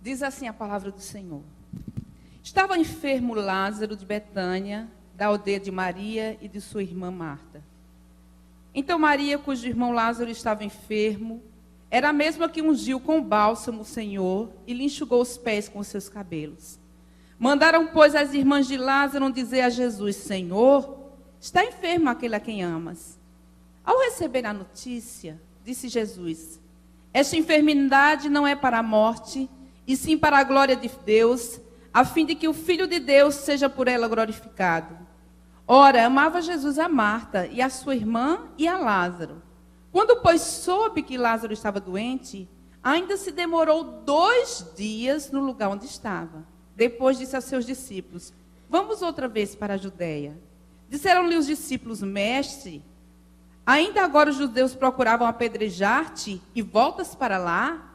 Diz assim a palavra do Senhor. Estava enfermo Lázaro de Betânia, da aldeia de Maria e de sua irmã Marta. Então Maria, cujo irmão Lázaro estava enfermo, era a mesma que ungiu com bálsamo o Senhor e lhe enxugou os pés com os seus cabelos. Mandaram, pois, as irmãs de Lázaro dizer a Jesus: Senhor, está enfermo aquele a quem amas. Ao receber a notícia, disse Jesus: esta enfermidade não é para a morte, e sim para a glória de Deus, a fim de que o Filho de Deus seja por ela glorificado. Ora, amava Jesus a Marta, e a sua irmã, e a Lázaro. Quando, pois, soube que Lázaro estava doente, ainda se demorou 2 dias no lugar onde estava. Depois disse aos seus discípulos: vamos outra vez para a Judeia. Disseram-lhe os discípulos: Mestre, ainda agora os judeus procuravam apedrejar-te, e voltas para lá?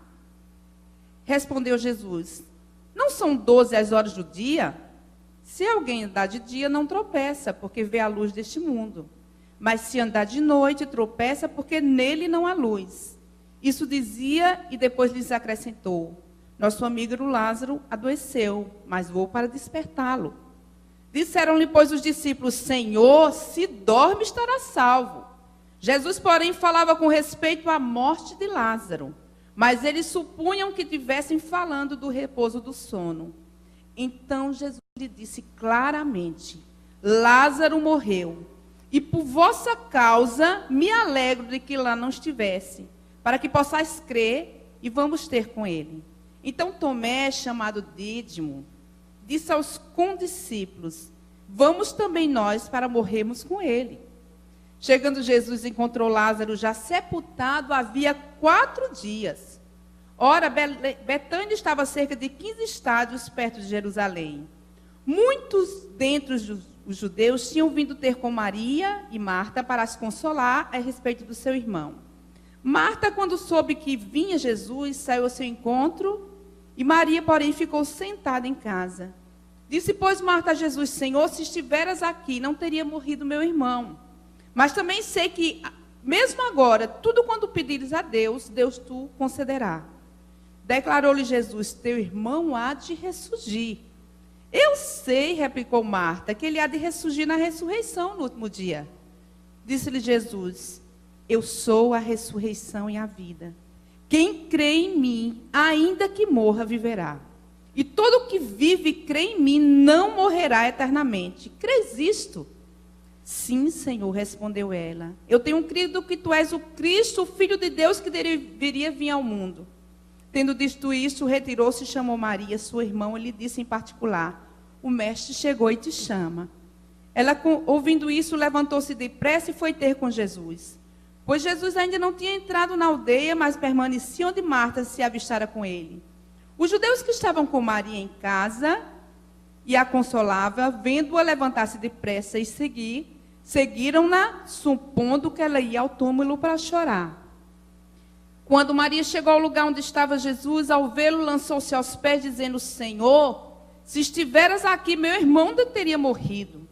Respondeu Jesus: não são 12 as horas do dia? Se alguém andar de dia, não tropeça, porque vê a luz deste mundo. Mas se andar de noite, tropeça, porque nele não há luz. Isso dizia, e depois lhes acrescentou: nosso amigo Lázaro adoeceu, mas vou para despertá-lo. Disseram-lhe, pois, os discípulos: Senhor, se dorme, estará salvo. Jesus, porém, falava com respeito à morte de Lázaro, mas eles supunham que estivessem falando do repouso do sono. Então Jesus lhe disse claramente: Lázaro morreu, e por vossa causa me alegro de que lá não estivesse, para que possais crer e vamos ter com ele. Então Tomé, chamado Dídimo, disse aos condiscípulos: vamos também nós para morrermos com ele. Chegando Jesus, encontrou Lázaro já sepultado havia 4 dias. Ora, Betânia estava a cerca de 15 estádios perto de Jerusalém. Muitos dentre os judeus tinham vindo ter com Maria e Marta para as consolar a respeito do seu irmão. Marta, quando soube que vinha Jesus, saiu ao seu encontro, e Maria, porém, ficou sentada em casa. Disse, pois, Marta a Jesus: Senhor, se estiveras aqui, não teria morrido meu irmão. Mas também sei que, mesmo agora, tudo quanto pedires a Deus, Deus tu concederá. Declarou-lhe Jesus: teu irmão há de ressurgir. Eu sei, replicou Marta, que ele há de ressurgir na ressurreição no último dia. Disse-lhe Jesus: eu sou a ressurreição e a vida. Quem crê em mim, ainda que morra, viverá. E todo que vive e crê em mim não morrerá eternamente. Crês isto? Sim, Senhor, respondeu ela. Eu tenho crido que tu és o Cristo, o Filho de Deus, que deveria vir ao mundo. Tendo dito isto, retirou-se e chamou Maria, sua irmã, e lhe disse em particular: o mestre chegou e te chama. Ela, ouvindo isso, levantou-se depressa e foi ter com Jesus. Pois Jesus ainda não tinha entrado na aldeia, mas permanecia onde Marta se avistara com ele. Os judeus que estavam com Maria em casa e a consolava, vendo-a levantar-se depressa e seguiram-na, supondo que ela ia ao túmulo para chorar. Quando Maria chegou ao lugar onde estava Jesus, ao vê-lo, lançou-se aos pés, dizendo: Senhor, se estiveras aqui, meu irmão não teria morrido.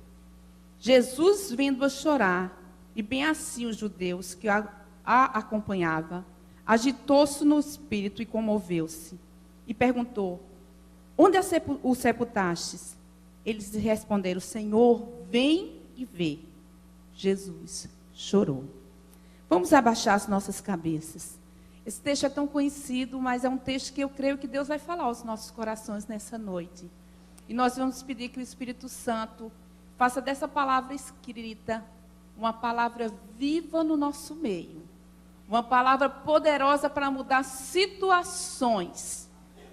Jesus, vendo-a chorar, e bem assim os judeus que a acompanhavam, agitou-se no espírito e comoveu-se. E perguntou: onde o sepultastes? Eles responderam: Senhor, vem e vê. Jesus chorou. Vamos abaixar as nossas cabeças. Esse texto é tão conhecido, mas é um texto que eu creio que Deus vai falar aos nossos corações nessa noite. E nós vamos pedir que o Espírito Santo faça dessa palavra escrita uma palavra viva no nosso meio. Uma palavra poderosa para mudar situações,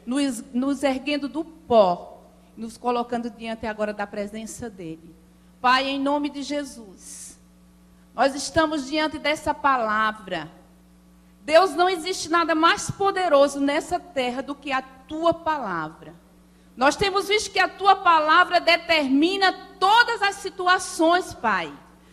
nos erguendo do pó, nos colocando diante agora da presença dEle. Pai, em nome de Jesus, nós estamos diante dessa palavra. Deus, não existe nada mais poderoso nessa terra do que a Tua palavra. Nós temos visto que a Tua palavra determina todas as situações, Pai.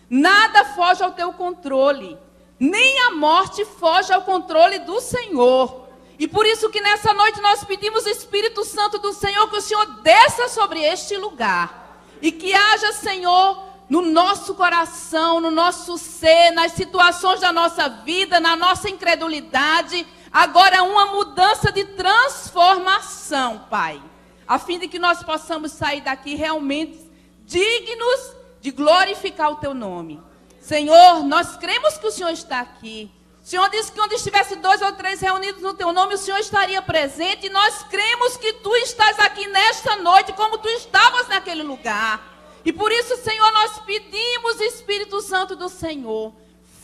Nada foge ao Teu controle. Nem a morte foge ao controle do Senhor. E por isso que nessa noite nós pedimos o Espírito Santo do Senhor, que o Senhor desça sobre este lugar. E que haja, Senhor, no nosso coração, no nosso ser, nas situações da nossa vida, na nossa incredulidade, agora uma mudança de transformação. coração, Pai, a fim de que nós possamos sair daqui realmente dignos de glorificar o Teu nome. Senhor, nós cremos que o Senhor está aqui. O Senhor disse que onde estivesse 2 ou 3 reunidos no Teu nome, o Senhor estaria presente. E nós cremos que Tu estás aqui nesta noite, como Tu estavas naquele lugar. E por isso, Senhor, nós pedimos, Espírito Santo do Senhor,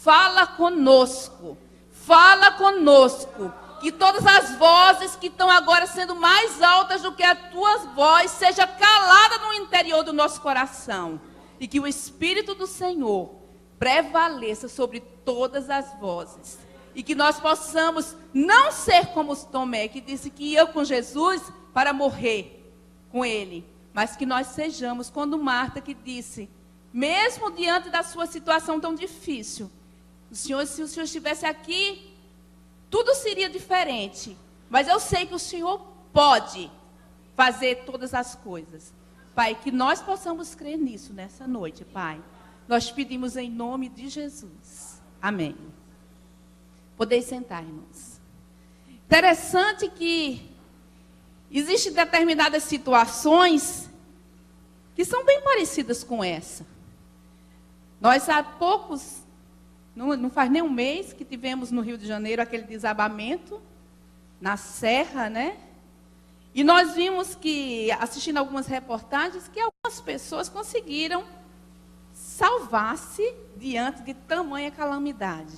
fala conosco. Fala conosco. Que todas as vozes que estão agora sendo mais altas do que a Tua voz, seja calada no interior do nosso coração. E que o Espírito do Senhor prevaleça sobre todas as vozes. E que nós possamos não ser como Tomé, que disse que ia com Jesus para morrer com Ele. Mas que nós sejamos como Marta, que disse, mesmo diante da sua situação tão difícil, se o Senhor estivesse aqui, tudo seria diferente. Mas eu sei que o Senhor pode fazer todas as coisas. Pai, que nós possamos crer nisso nessa noite, Pai. Nós pedimos em nome de Jesus. Amém. Podeis sentar, irmãos. Interessante que existem determinadas situações que são bem parecidas com essa. Nós há poucos, não faz nem um mês, que tivemos no Rio de Janeiro aquele desabamento na serra, né? E nós vimos que, assistindo algumas reportagens, que algumas pessoas conseguiram salvar-se diante de tamanha calamidade.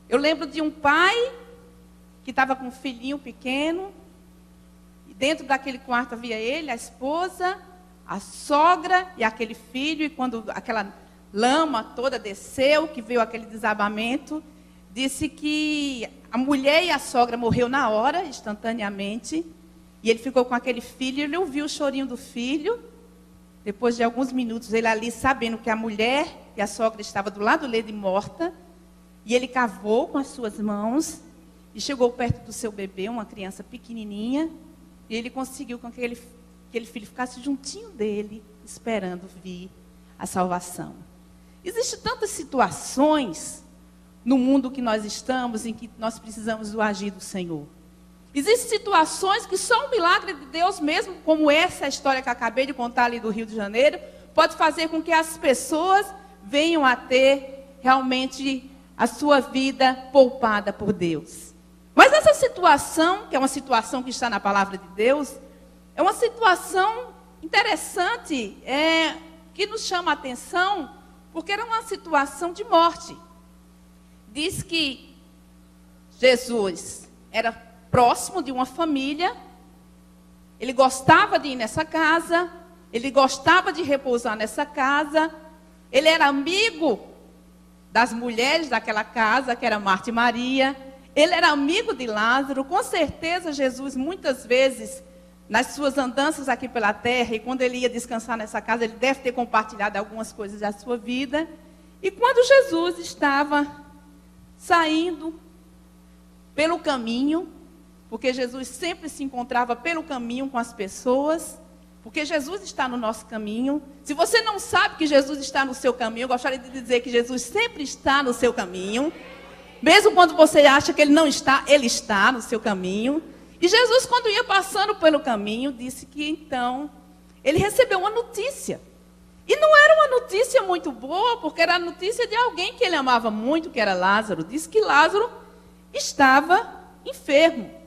Eu lembro de um pai que estava com um filhinho pequeno, e dentro daquele quarto havia ele, a esposa, a sogra e aquele filho, e quando aquela lama toda desceu, que veio aquele desabamento, disse que a mulher e a sogra morreu na hora, instantaneamente, e ele ficou com aquele filho, e ele ouviu o chorinho do filho. Depois de alguns minutos, ele ali, sabendo que a mulher e a sogra estavam do lado dele morta, e ele cavou com as suas mãos, e chegou perto do seu bebê, uma criança pequenininha, e ele conseguiu com que aquele filho ficasse juntinho dele, esperando vir a salvação. Existem tantas situações no mundo que nós estamos, em que nós precisamos do agir do Senhor. Existem situações que só um milagre de Deus mesmo, como essa história que eu acabei de contar ali do Rio de Janeiro, pode fazer com que as pessoas venham a ter realmente a sua vida poupada por Deus. Mas essa situação, que é uma situação que está na palavra de Deus, é uma situação interessante, que nos chama a atenção, porque era uma situação de morte. Diz que Jesus era próximo de uma família, ele gostava de ir nessa casa, ele gostava de repousar nessa casa, ele era amigo das mulheres daquela casa, que era Marta e Maria, ele era amigo de Lázaro. Com certeza Jesus muitas vezes, nas suas andanças aqui pela terra, e quando ele ia descansar nessa casa, ele deve ter compartilhado algumas coisas da sua vida. E quando Jesus estava saindo pelo caminho, porque Jesus sempre se encontrava pelo caminho com as pessoas, porque Jesus está no nosso caminho. Se você não sabe que Jesus está no seu caminho, eu gostaria de dizer que Jesus sempre está no seu caminho. Mesmo quando você acha que ele não está, ele está no seu caminho. E Jesus, quando ia passando pelo caminho, disse que então ele recebeu uma notícia. E não era uma notícia muito boa, porque era a notícia de alguém que ele amava muito, que era Lázaro. Disse que Lázaro estava enfermo.